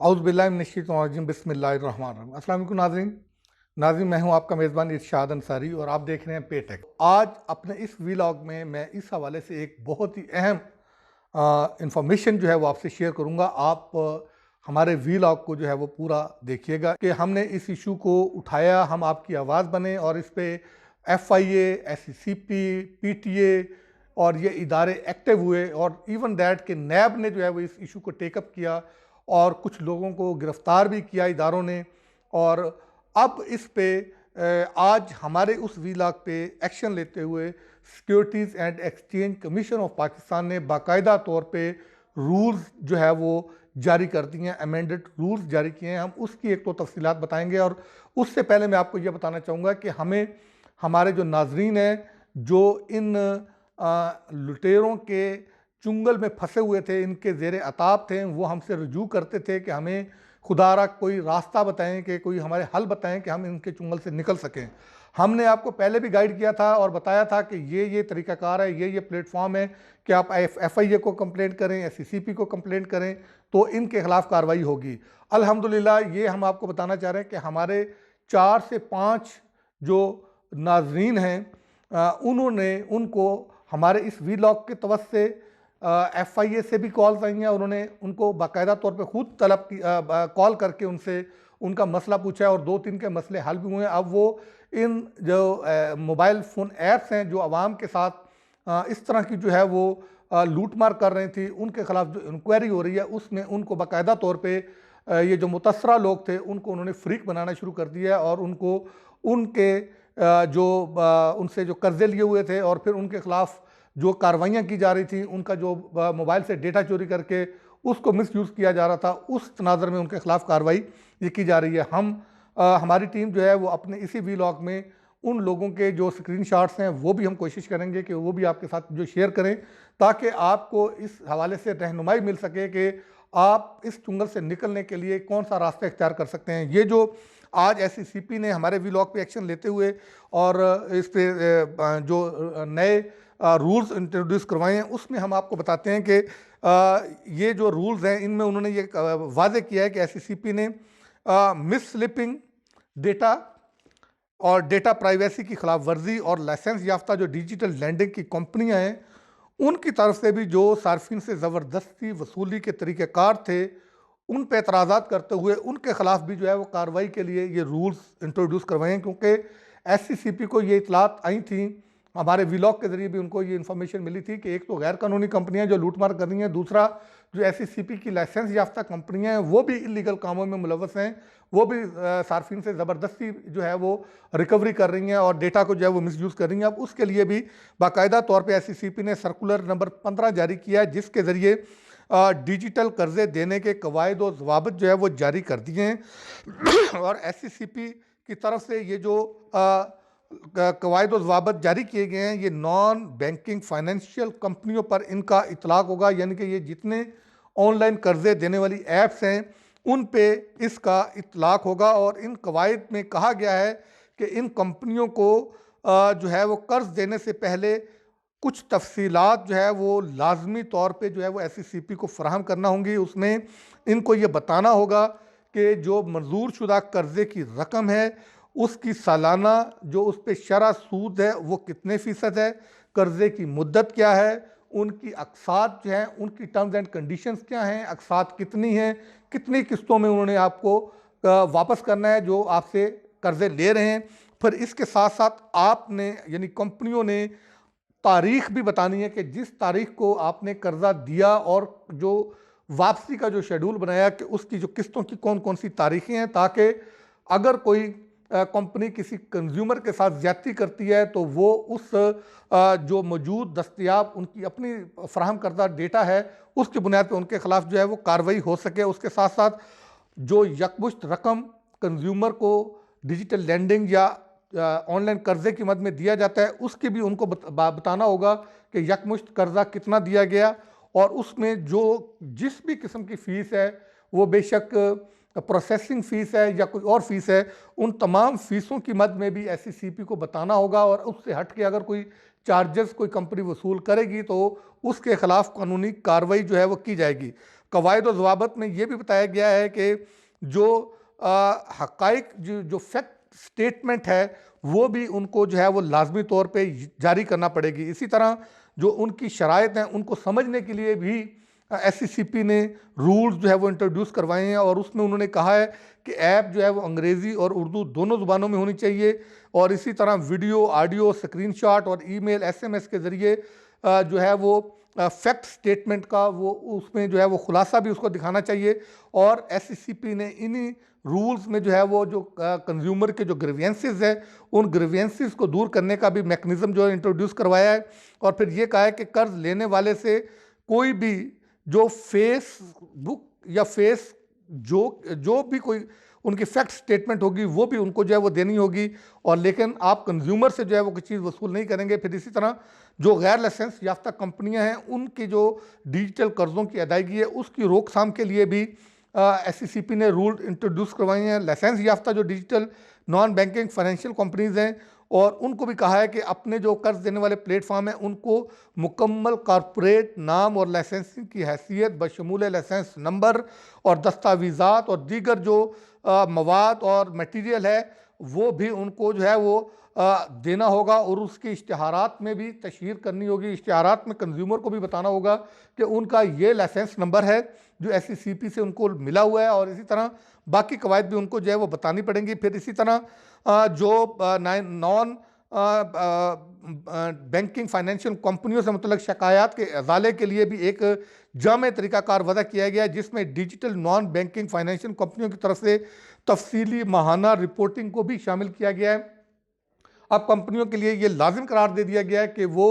औज़ुबिल्लाहि बिस्मिल्लाहिर्रहमानिर्रहीम। अस्सलाम वालेकुम नाज़रीन, मैं हूं आपका मेज़बान इरशाद अंसारी और आप देख रहे हैं पे टेक। आज अपने इस वीलॉग में मैं इस हवाले से एक बहुत ही अहम इंफॉर्मेशन जो है वो आपसे शेयर करूंगा। आप हमारे वीलॉग को जो है वो पूरा देखिएगा कि हमने इस इशू को उठाया, हम आपकी आवाज़ बने और इस पे FIA, SCCP, PTA और ये इदारे एक्टिव हुए और इवन दैट के नैब ने जो है वो इस इशू को टेकअप किया और कुछ लोगों को गिरफ्तार भी किया इदारों ने। और अब इस पे आज हमारे उस वीलॉग पे एक्शन लेते हुए securities and exchange commission of Pakistan ने बाकायदा तौर पे रूल्स जो है वो जारी कर दिए हैं, अमेंडेड रूल्स जारी किए हैं। हम उसकी एक तो तफसीलात बताएंगे और उससे पहले मैं आपको ये बताना चाहूँगा कि हमें हमारे जो नाजरीन हैं जो इन लुटेरों के चुंगल में फंसे हुए थे, इनके ज़ेरे अताब थे, वो हमसे रुजू करते थे कि हमें खुदारा कोई रास्ता बताएं, कि कोई हमारे हल बताएं कि हम इनके चुंगल से निकल सकें। हमने आपको पहले भी गाइड किया था और बताया था कि ये तरीक़ाकार है, ये प्लेटफॉर्म है कि आप FIA को कंप्लेंट करें, SCCP को कंप्लेंट करें तो इनके खिलाफ़ कार्रवाई होगी। अल्हम्दुलिल्लाह ये हम आपको बताना चाह रहे हैं कि हमारे 4 से 5 जो नाजरीन हैं उनको हमारे इस वीलॉग के तवस से FIA से भी कॉल्स आई हैं। उन्होंने उनको बाकायदा तौर पे खुद तलब की कॉल करके उनसे उनका मसला पूछा है और 2-3 के मसले हल भी हुए हैं। अब वो इन जो मोबाइल फ़ोन ऐप्स हैं जो आवाम के साथ इस तरह की जो है वो लूट मार कर रही थी, उनके खिलाफ जो इंक्वायरी हो रही है उसमें उनको बाकायदा तौर पे ये जो मुतसरा लोग थे उनको उन्होंने फ्रीक बनाना शुरू कर दिया है और उनको उनके उनसे जो कर्जे लिए हुए थे और फिर उनके खिलाफ जो कार्रवाइयाँ की जा रही थी, उनका जो मोबाइल से डेटा चोरी करके उसको मिसयूज़ किया जा रहा था, उस तनाज़र में उनके खिलाफ कार्रवाई ये की जा रही है। हमारी टीम जो है वो अपने इसी वीलॉग में उन लोगों के जो स्क्रीनशॉट्स हैं वो भी हम कोशिश करेंगे कि वो भी आपके साथ जो शेयर करें, ताकि आपको इस हवाले से रहनुमाई मिल सके कि आप इस चुंगल से निकलने के लिए कौन सा रास्ता इख्तियार कर सकते हैं। ये जो आज SCCP ने हमारे वीलॉग पे एक्शन लेते हुए और इस पे जो नए रूल्स इंट्रोड्यूस करवाए हैं उसमें हम आपको बताते हैं कि ये जो रूल्स हैं इनमें उन्होंने ये वाज़ेह किया है कि SCCP ने मिस स्लिपिंग डेटा और डेटा प्राइवेसी की खिलाफ वर्जी और लाइसेंस याफ्ता जो डिजिटल लैंडिंग की कंपनियां हैं उनकी तरफ से भी जो सार्फिन से ज़बरदस्ती वसूली के तरीक़ेकार थे उन पर एतराज़ात करते हुए उनके खिलाफ भी जो है वो कार्रवाई के लिए ये रूल्स इंट्रोड्यूस करवाए हैं। क्योंकि SCCP को ये इतलात आई थी, हमारे वीलॉग के ज़रिए भी उनको ये इन्फॉर्मेशन मिली थी कि एक तो गैर कानूनी कंपनियां जो लूटमार कर रही हैं, दूसरा जो SCCP की लाइसेंस याफ्ता कंपनियां हैं वो भी इलीगल कामों में मुलव्वस हैं, वो भी सार्फिन से ज़बरदस्ती जो है वो रिकवरी कर रही हैं और डेटा को जो है वो मिसयूज़ कर रही हैं। अब उसके लिए भी बाकायदा तौर पर SCCP ने सर्कुलर नंबर 15 जारी किया है, जिसके ज़रिए डिजिटल कर्जे देने के कवायद और ज़वाबित जो है वो जारी कर दिए हैं और SCCP की तरफ से ये जो कवायद और ज़वाबित जारी किए गए हैं ये नॉन बैंकिंग फाइनेंशियल कंपनियों पर इनका इतलाक़ होगा, यानी कि ये जितने ऑनलाइन कर्जे देने वाली ऐप्स हैं उन पे इसका इतलाक़ होगा। और इन कवायद में कहा गया है कि इन कंपनियों को जो है वो कर्ज देने से पहले कुछ तफसीलात जो है वो लाजमी तौर पे जो है वो SCCP को फराहम करना होंगी। उसमें इनको ये बताना होगा कि जो मंजूर शुदा कर्जे की रकम है उसकी सालाना जो उस पर शरह सूद है वो कितने फ़ीसद है, कर्जे की मुद्दत क्या है, उनकी अक़सात जो हैं उनकी टर्म्स एंड कंडीशंस क्या हैं, अक़सात कितनी हैं, कितनी किस्तों में उन्होंने आपको वापस करना है जो आपसे कर्जे ले रहे हैं। फिर इसके साथ साथ आपने यानी कंपनियों ने तारीख भी बतानी है कि जिस तारीख को आपने कर्जा दिया और जो वापसी का जो शेड्यूल बनाया कि उसकी जो किस्तों की कौन कौन सी तारीखें हैं, ताकि अगर कोई कंपनी किसी कंज्यूमर के साथ ज़्यादती करती है तो वो उस जो मौजूद दस्तयाब उनकी अपनी फराहम करदा डेटा है उसकी बुनियाद पर उनके खिलाफ जो है वो कार्रवाई हो सके। उसके साथ साथ जो यकमुश्त रकम कंज्यूमर को डिजिटल लैंडिंग या ऑनलाइन कर्जे की मद में दिया जाता है उसकी भी उनको बताना होगा कि यकमुश्त कर्जा कितना दिया गया और उसमें जो जिस भी किस्म की फ़ीस है वो बेशक प्रोसेसिंग फ़ीस है या कोई और फ़ीस है, उन तमाम फ़ीसों की मद में भी SCCP को बताना होगा और उससे हट के अगर कोई चार्जेस कोई कंपनी वसूल करेगी तो उसके खिलाफ कानूनी कार्रवाई जो है वो की जाएगी। कवायद और ज़वाबत में ये भी बताया गया है कि जो हक़ाइक़ जो फैक्ट स्टेटमेंट है वो भी उनको जो है वो लाजमी तौर पे जारी करना पड़ेगी। इसी तरह जो उनकी शराइत हैं उनको समझने के लिए भी SCCP ने रूल्स जो है वो इंट्रोड्यूस करवाए हैं और उसमें उन्होंने कहा है कि ऐप जो है वो अंग्रेज़ी और उर्दू दोनों ज़ुबानों में होनी चाहिए और इसी तरह वीडियो, ऑडियो, स्क्रीनशॉट और ईमेल, SMS के ज़रिए जो है वो फैक्ट स्टेटमेंट का वो उसमें जो है वो खुलासा भी उसको दिखाना चाहिए। और SCCP ने इन्हीं रूल्स में जो है वो जो कंज्यूमर के जो ग्रीवियंसेस है उन ग्रीवियंसेस को दूर करने का भी मैकेनिज़्म जो है इंट्रोड्यूस करवाया है। और फिर ये कहा है कि कर्ज लेने वाले से कोई भी जो फेसबुक या फेस जो भी कोई उनकी फैक्ट स्टेटमेंट होगी वो भी उनको जो है वो देनी होगी और लेकिन आप कंज्यूमर से जो है वो कोई चीज़ वसूल नहीं करेंगे। फिर इसी तरह जो गैर लाइसेंस याफ्ता कंपनियां हैं उनकी जो डिजिटल कर्ज़ों की अदायगी है उसकी रोकथाम के लिए भी SCCP ने रूल इंट्रोड्यूस करवाए हैं। लाइसेंस याफ्ता जो digital non banking financial companies हैं और उनको भी कहा है कि अपने जो कर्ज देने वाले प्लेटफॉर्म हैं उनको मुकम्मल कॉरपोरेट नाम और लाइसेंसिंग की हैसियत बशमूल लाइसेंस नंबर और दस्तावेज़ात और दीगर जो मवाद और मटेरियल है वो भी उनको जो है वो देना होगा और उसके इश्तिहारात में भी तशहीर करनी होगी। इश्तिहारात में कंज्यूमर को भी बताना होगा कि उनका ये लाइसेंस नंबर है जो SCCP से उनको मिला हुआ है और इसी तरह बाकी कवायद भी उनको जो है वो बतानी पड़ेंगी। फिर इसी तरह जो नॉन बैंकिंग फाइनेंशियल कंपनियों से मतलब शिकायत के अजाले के लिए भी एक जामे तरीक़ाकार वज़ा किया गया है जिसमें डिजिटल नॉन बैंकिंग फाइनेंशियल कंपनियों की तरफ से तफसीली माहाना रिपोर्टिंग को भी शामिल किया गया है। अब कंपनियों के लिए ये लाजिम करार दे दिया गया है कि वो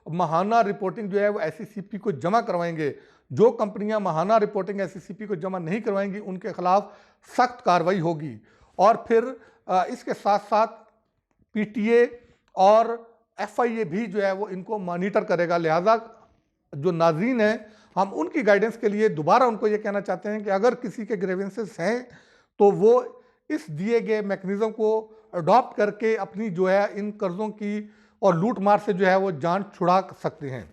माहाना रिपोर्टिंग जो है वो SCCP को जमा करवाएंगे। जो कंपनियां माहाना रिपोर्टिंग SCCP को जमा नहीं करवाएंगी उनके खिलाफ सख्त कार्रवाई होगी। और फिर इसके साथ साथ PTA और FIA भी जो है वो इनको मॉनिटर करेगा। लिहाजा जो नाज़रीन हैं हम उनकी गाइडेंस के लिए दोबारा उनको ये कहना चाहते हैं कि अगर किसी के ग्रीवेंसेस हैं तो वो इस दिए गए मैकेनिज़्म को अडॉप्ट करके अपनी जो है इन कर्ज़ों की और लूट मार से जो है वो जान छुड़ा सकते हैं।